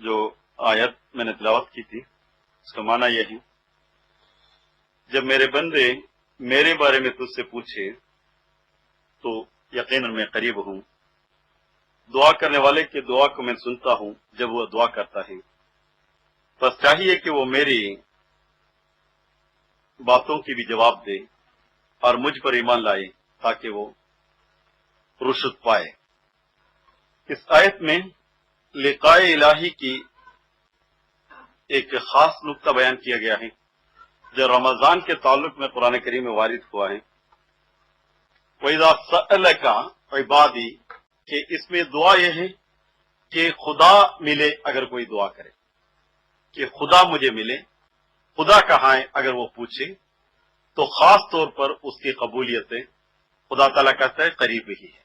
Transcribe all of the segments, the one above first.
جو آیت میں نے تلاوت کی تھی اس کا معنی یہ ہے، جب میرے بندے میرے بارے میں تجھ سے پوچھے تو یقیناً میں قریب ہوں، دعا کرنے والے کی دعا کو میں سنتا ہوں جب وہ دعا کرتا ہے، بس چاہیے کہ وہ میری باتوں کی بھی جواب دے اور مجھ پر ایمان لائے تاکہ وہ رشد پائے۔ اس آیت میں لقاء الہی کی ایک خاص نقطہ بیان کیا گیا ہے جو رمضان کے تعلق میں قرآن کریم میں وارد ہوا ہے۔ وَإِذَا سَأَلَكَ عِبَادِي، کہ اس میں دعا یہ ہے کہ خدا ملے اگر کوئی دعا کرے، کہ خدا مجھے ملے، خدا کہاں ہے اگر وہ پوچھے تو خاص طور پر اس کی قبولیت خدا تعالیٰ کہتا ہے قریب ہی ہے۔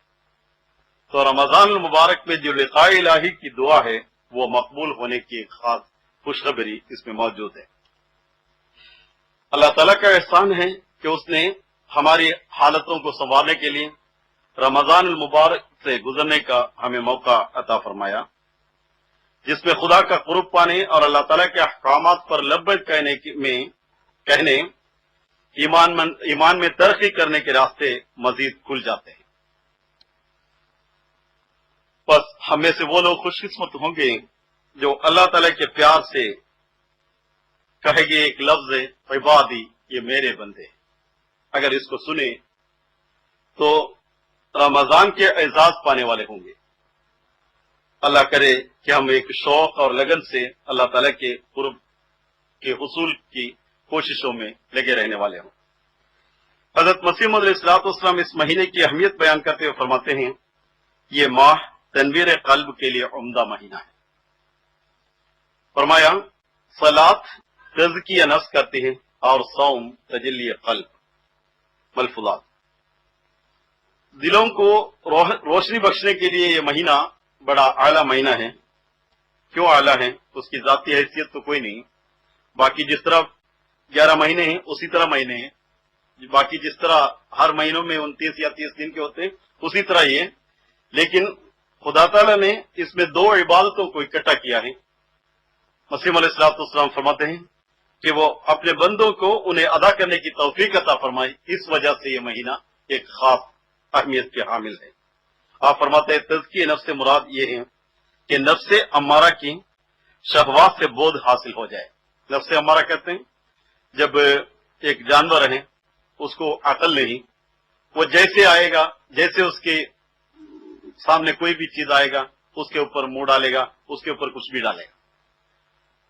تو رمضان المبارک میں جو لقاء الہی کی دعا ہے وہ مقبول ہونے کی ایک خاص خوشخبری اس میں موجود ہے۔ اللہ تعالیٰ کا احسان ہے کہ اس نے ہماری حالتوں کو سنوارنے کے لیے رمضان المبارک سے گزرنے کا ہمیں موقع عطا فرمایا، جس میں خدا کا قرب پانے اور اللہ تعالیٰ کے احکامات پر لبیک کہنے ایمان میں ترقی کرنے کے راستے مزید کھل جاتے ہیں۔ بس ہم میں سے وہ لوگ خوش قسمت ہوں گے جو اللہ تعالیٰ کے پیار سے کہے گے ایک لفظ ہے عبادی، یہ میرے بندے، اگر اس کو سنیں تو رمضان کے اعزاز پانے والے ہوں گے۔ اللہ کرے کہ ہم ایک شوق اور لگن سے اللہ تعالیٰ کے قرب کے حصول کی کوششوں میں لگے رہنے والے ہوں۔ حضرت مسیح موعود علیہ الصلوۃ والسلام اس مہینے کی اہمیت بیان کرتے ہوئے فرماتے ہیں، یہ ماہ تنویر قلب کے لیے عمدہ مہینہ ہے۔ فرمایا صلاۃ تزکیہ نفس کرتی ہے اور صوم تجلی قلب، ملفوظات۔ دلوں کو روشنی بخشنے کے لیے یہ مہینہ بڑا اعلیٰ مہینہ ہے۔ کیوں اعلیٰ ہے؟ اس کی ذاتی حیثیت تو کوئی نہیں، باقی جس طرح 11 مہینے ہیں اسی طرح مہینے ہیں، باقی جس طرح ہر مہینوں میں 29 یا 30 دن کے ہوتے ہیں اسی طرح یہ، لیکن خدا تعالیٰ نے اس میں 2 عبادتوں کو اکٹھا کیا ہے۔ مسیح علیہ الصلوۃ والسلام فرماتے ہیں کہ وہ اپنے بندوں کو انہیں ادا کرنے کی توفیق عطا فرمائی، اس وجہ سے یہ مہینہ ایک خاص اہمیت کے حامل ہے۔ آپ فرماتے ہیں تزکیہ نفس سے مراد یہ ہے کہ نفس امارہ کی شہوات سے بودھ حاصل ہو جائے۔ نفس امارہ کہتے ہیں جب ایک جانور ہے اس کو عقل نہیں، وہ جیسے آئے گا، جیسے اس کے سامنے کوئی بھی چیز آئے گا اس کے اوپر منہ ڈالے گا، اس کے اوپر کچھ بھی ڈالے گا۔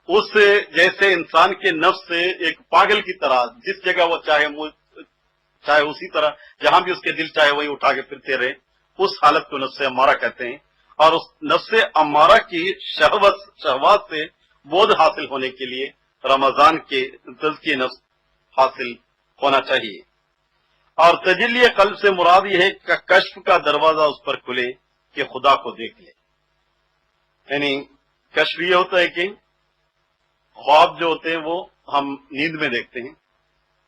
اس جیسے انسان کے نفس سے ایک پاگل کی طرح جس جگہ وہ چاہے اسی طرح جہاں بھی اس کے دل چاہے وہی اٹھا کے پھرتے رہے، اس حالت کو نفس امارہ کہتے ہیں۔ اور اس نفس امارہ کی شہوات سے بودھ حاصل ہونے کے لیے رمضان کے تزکیہ نفس حاصل ہونا چاہیے۔ اور تجلی قلب سے مراد یہ ہے کہ کشف کا دروازہ اس پر کھلے کہ خدا کو دیکھ لے۔ یعنی کشف یہ ہوتا ہے کہ خواب جو ہوتے ہیں وہ ہم نیند میں دیکھتے ہیں،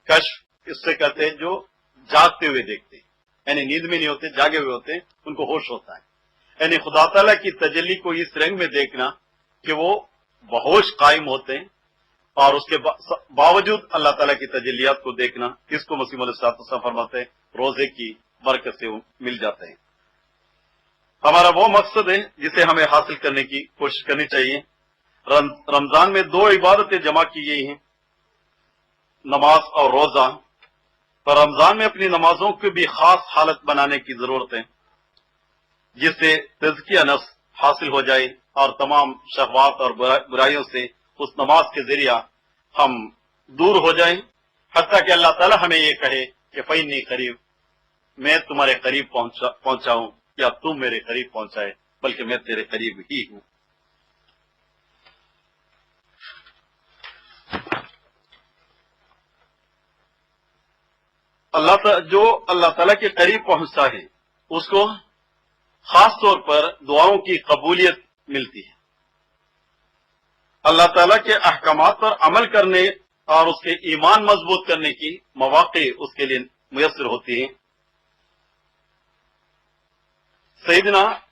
کشف اس سے کہتے ہیں جو جاگتے ہوئے دیکھتے ہیں، یعنی نیند میں نہیں ہوتے، جاگے ہوئے ہوتے ہیں، ان کو ہوش ہوتا ہے۔ یعنی خدا تعالیٰ کی تجلی کو اس رنگ میں دیکھنا کہ وہ بہوش قائم ہوتے ہیں اور اس کے باوجود اللہ تعالیٰ کی تجلیات کو دیکھنا، اس کو مسیح علیہ السلام فرماتے ہیں روزے کی برکت سے مل جاتے ہیں۔ ہمارا وہ مقصد ہے جسے ہمیں حاصل کرنے کی کوشش کرنی چاہیے۔ رمضان میں 2 عبادتیں جمع کی گئی ہیں، نماز اور روزہ، پر رمضان میں اپنی نمازوں کو بھی خاص حالت بنانے کی ضرورت ہے جس سے تزکیہ نفس حاصل ہو جائے اور تمام شہوات اور برائیوں سے اس نماز کے ذریعہ ہم دور ہو جائیں، حتیٰ کہ اللہ تعالیٰ ہمیں یہ کہے کہ فإنی قریب، میں تمہارے قریب پہنچاؤں یا تم میرے قریب پہنچائے، بلکہ میں تیرے قریب ہی ہوں۔ جو اللہ تعالیٰ کے قریب پہنچتا ہے اس کو خاص طور پر دعاؤں کی قبولیت ملتی ہے، اللہ تعالیٰ کے احکامات پر عمل کرنے اور اس کے ایمان مضبوط کرنے کی مواقع اس کے لیے میسر ہوتی ہیں۔ سیدنا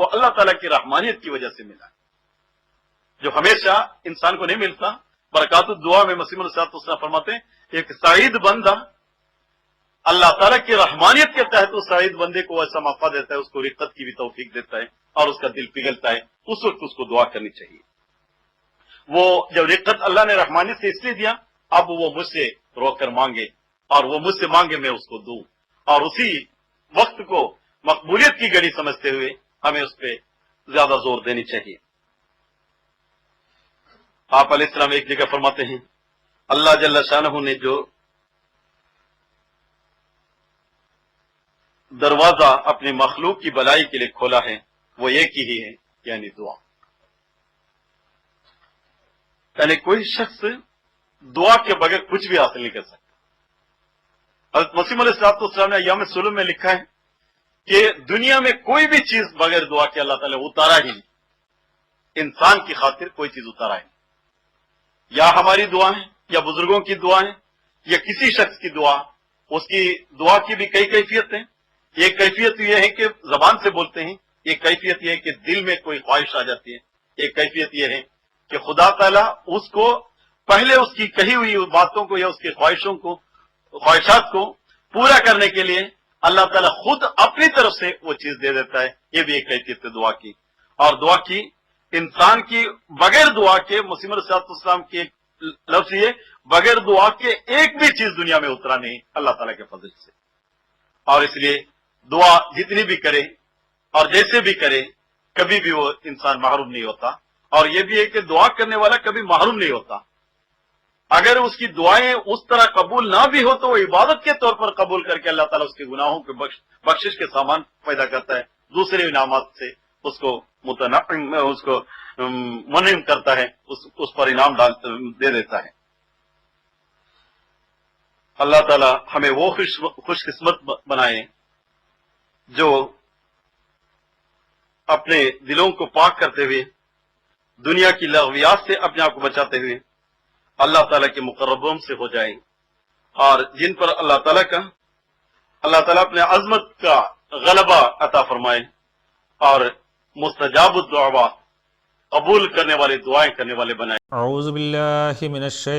وہ اللہ تعالیٰ کی رحمانیت کی وجہ سے ملا، جو ہمیشہ انسان کو نہیں ملتا۔ برکات الدعا میں مسیح علیہ السلام فرماتے ہیں ایک سعید بندہ اللہ تعالیٰ کی رحمانیت کے تحت اس سعید بندے کو ایسا موقع دیتا ہے، اس کو رقت کی بھی توفیق دیتا ہے اور اس کا دل پگھلتا ہے، اس وقت اس کو دعا کرنی چاہیے۔ وہ جب رقت اللہ نے رحمانیت سے اس لیے دیا، اب وہ مجھ سے رو کر مانگے اور وہ مجھ سے مانگے میں اس کو دوں، اور اسی وقت کو مقبولیت کی گھڑی سمجھتے ہوئے ہمیں اس پہ زیادہ زور دینی چاہیے۔ آپ علیہ السلام ایک جگہ فرماتے ہیں اللہ جل شانہ نے جو دروازہ اپنی مخلوق کی بلائی کے لیے کھولا ہے وہ ایک ہی ہے، یعنی دعا۔ یعنی کوئی شخص دعا کے بغیر کچھ بھی حاصل نہیں کر سکتا۔ حضرت مسیح علیہ السلام نے ایام سلم میں لکھا ہے کہ دنیا میں کوئی بھی چیز بغیر دعا کے اللہ تعالیٰ اتارا ہی نہیں، انسان کی خاطر کوئی چیز اتارا ہے، یا ہماری دعا ہے یا بزرگوں کی دعا ہے یا کسی شخص کی دعا۔ اس کی دعا کی بھی کئی کیفیت ہیں۔ ایک کیفیت یہ ہے کہ زبان سے بولتے ہیں، ایک کیفیت یہ ہے کہ دل میں کوئی خواہش آ جاتی ہے، ایک کیفیت یہ ہے کہ خدا تعالیٰ اس کو پہلے اس کی کہی ہوئی باتوں کو یا اس کی خواہشات کو پورا کرنے کے لیے اللہ تعالیٰ خود اپنی طرف سے وہ چیز دے دیتا ہے۔ یہ بھی ایک کیفیت ہے دعا کی۔ اور دعا کی انسان کی بغیر دعا کے، مسیح علیہ السلام کی ایک لفظ یہ بغیر دعا کے ایک بھی چیز دنیا میں اترا نہیں اللہ تعالیٰ کے فضل سے۔ اور اس لیے دعا جتنی بھی کرے اور جیسے بھی کرے کبھی بھی وہ انسان محروم نہیں ہوتا۔ اور یہ بھی ہے کہ دعا کرنے والا کبھی محروم نہیں ہوتا۔ اگر اس کی دعائیں اس طرح قبول نہ بھی ہو تو وہ عبادت کے طور پر قبول کر کے اللہ تعالیٰ اس کے گناہوں کے بخشش کے سامان پیدا کرتا ہے، دوسرے انعامات سے اس کو منعم کرتا ہے، اس پر انعام دے دیتا ہے۔ اللہ تعالیٰ ہمیں وہ خوش قسمت بنائے جو اپنے دلوں کو پاک کرتے ہوئے، دنیا کی لغویات سے اپنے آپ کو بچاتے ہوئے اللہ تعالیٰ کے مقربوں سے ہو جائیں، اور جن پر اللہ تعالیٰ اپنے عظمت کا غلبہ عطا فرمائے اور مستجاب الدعوات قبول کرنے والے دعائیں کرنے والے بنائے۔ اعوذ باللہ من الشیطان